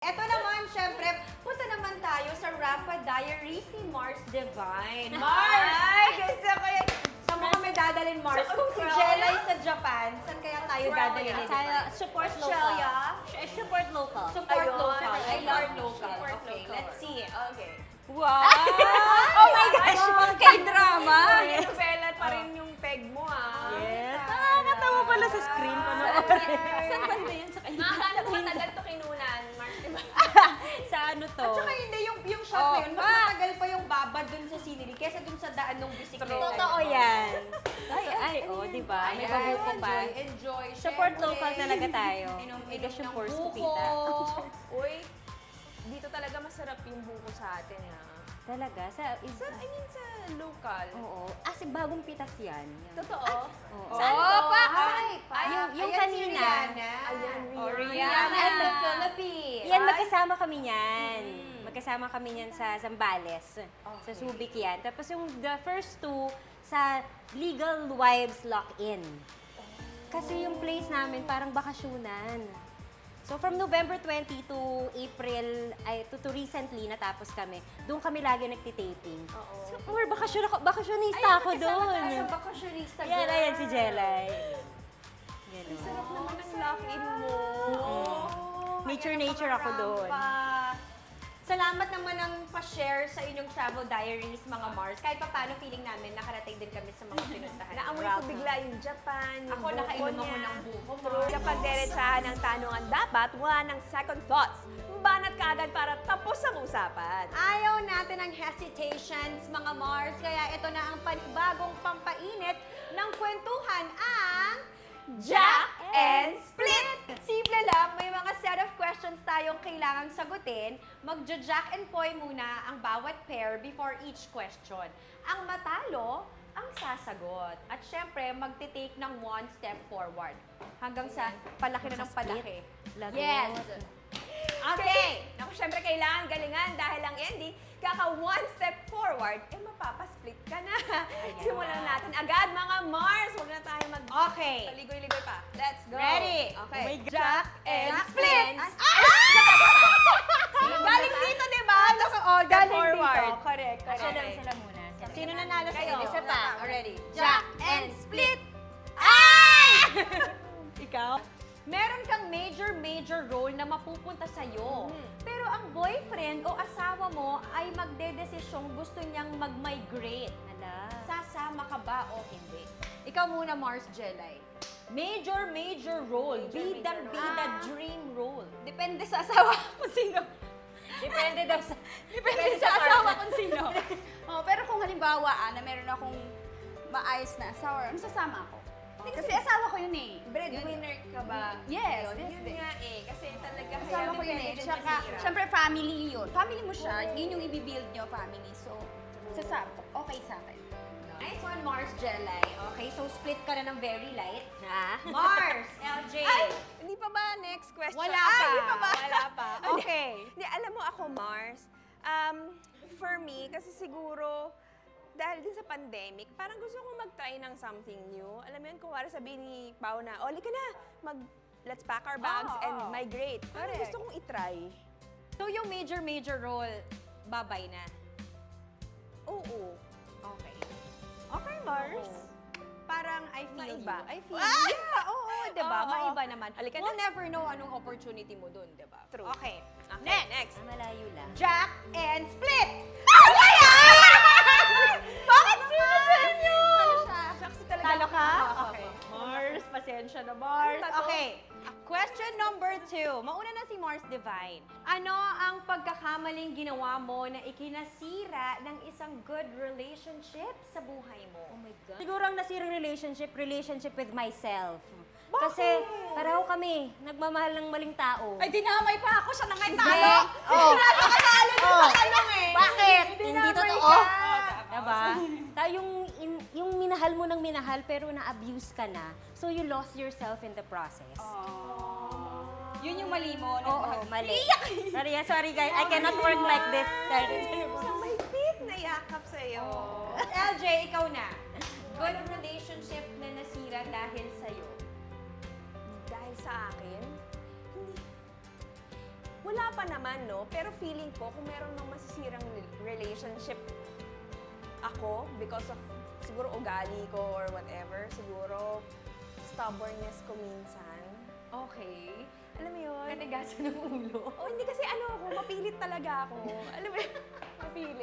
Eto naman, syempre, punta naman tayo sa Rapid Diaries ni Mars Divine. Mars! Ay, gusto ko yun. Saan mo kami dadalhin, Mars? Kung si Jelay sa Japan, saan kaya tayo dadalhin ni Divine? Support Australia? local. Support local. Support Ayun. local. I Support love local. local. Support Okay, local. let's see. Okay. Wow! Oh my gosh! K-drama! Novela pa rin yung peg mo, ah. Yes. Nakakatawa pala sa screen ko noon. Saan ba yun? Sa kanya? Makakala ko matagal to kinunan, Mars, diba? Sa ano to? At saka hindi, yung shot na yun, mas matagal pa yung babad dun sa scenery kaysa dun sa daan ng bisikleta. Totoo yan. Ay, oh, di ba? May Ayan, babuko pa. Enjoy. Support Syempre. local talaga tayo. Inom Bigas yung ng force buko. kupita. Uy, dito talaga masarap yung buko sa atin, ah. Talaga? Sa local. Oo. Kasi bagong pitas yan. Totoo? Oo. Saan to? Yung ayan kanina. Si Rihanna. Ayan, Oh, Rihanna. Rihanna and the Philippines. Yan, magkasama kami niyan. Magkasama kami niyan sa Zambales. Sa Okay. Subic yan. Tapos yung the first two sa Legal Wives Lock-In. Kasi yung place namin parang bakasyonan. So from November 20 to April, to recently natapos kami, doon kami lagi nagtitaping. Oo. So, bakasyonista ako doon. Sa bakasyonista Yan, ayan si Jelay. Ganun. Sarap naman ang lock-in mo. Nature ako doon. Salamat naman ng pa-share sa inyong travel diaries, mga Mars. Kahit pa paano, feeling namin, nakarating din kami sa mga pinuntahan. Naamoy ko bigla yung Japan, yung Ako, buko nakainom ako niya. ng buko, True. Mars. Kapag diretsahan ng tanungan, dapat wala ng second thoughts. Banat ka agad para tapos ang usapan. Ayaw natin ng hesitations, mga Mars. Kaya ito na ang panibagong pampainit ng kwentuhan, ang Jack and Split! Simple lang, may mga set of questions tayong kailangang sagutin. Magja-jack and poy muna ang bawat pair before each question. Ang matalo, ang sasagot. At syempre, magte-take ng one step forward. Hanggang sa palaki na ng palaki. Lagot. Yes! Okay! Naku, syempre kailangan galingan dahil ang Andy, kaka one step forward, mapapasplit ka na. Simulan na natin agad, mga Mars. Huwag na tayo Okay. Paligoy-ligoy pa. Let's go. Ready? Okay. Oh my God. Jack and Jack split. and- Galing dito, di ba? Galing forward. dito. Correct, correct. Sila muna. Sino nanalo sa Kayo. inyo? Isa pa. Already. Jack and split. Ikaw? Meron kang major role na mapupunta sa'yo. Pero ang boyfriend o asawa mo ay magdedesisyong gusto niyang mag-migrate. Hala. Sasama ka ba o hindi? Ikaw muna, Mars Jelay. Major role. Bida dream role. Depende sa asawa kung sino. Depende daw sa... Depende sa asawa kung sino. Oh, pero kung halimbawa na meron akong maayos na asawa, masasama ako. Kasi asawa ko yun eh. Breadwinner ka ba? Yes, Yun, yes, yun yes. nga eh. Kasi talaga Asawa ko yun eh. Tsaka, syempre family yun. Family mo siya, yun yung ibibuild nyo, family. So, sasama ko. Okay sa akin. Nice one, Mars Jelay. Okay, so split ka na ng very light. Ha? Mars, LJ. Ay! Hindi pa ba next question? Wala Ay, pa. hindi pa ba? Wala pa. Okay. Hindi, alam mo ako, Mars, for me, kasi siguro, dahil din sa pandemic, parang gusto kong mag-try ng something new. Alam mo yun, kung wala sabihin ni Pao na, Oli ka na, let's pack our bags and migrate. Parang Correct. gusto kong itry. So yung major role, babay na. Oo. Okay. Okay, Mars. Oo. Parang I feel Maiba. you. I feel you. Yeah, oo, diba? Oo. Maiba naman. Halika We'll na. never know anong opportunity mo dun, diba? True. Okay. Okay, next. Malayo lang. Jack and split! Bakit sino sa inyo? Shucks, talaga. Talo ka? Oo. Okay. Mars, pasensya na, Mars. Ano ba to? Okay. Question number 2. Mauna na si Mars Divine. Ano ang pagkakamaling ginawa mo na ikinasira ng isang good relationship sa buhay mo? Oh my God. Siguro ang nasirang relationship with myself. Kasi pareho kami, nagmamahal ng maling tao. Ay, dinamay pa ako siya na ngayon. Hindi. Oh. Bakit? Hindi Dinamay totoo. ka. Diba? Yung minahal mo ng minahal pero na-abuse ka na. So you lost yourself in the process. Yun yung mali mo. Oo, mali. Sorry guys, I cannot work like this. Sa may pit na yakap sa'yo. LJ, ikaw na. Good relationship na nasira dahil sa'yo. Dahil sa akin, hindi. wala pa naman, no? Pero feeling ko, kung meron mang masisirang relationship ako because of siguro ugali ko or whatever, siguro stubbornness ko minsan. Okay. Alam mo yun? Katigasan ng ulo. Oh, hindi kasi ano ako, mapilit talaga ako. Alam mo yun? Mapilit.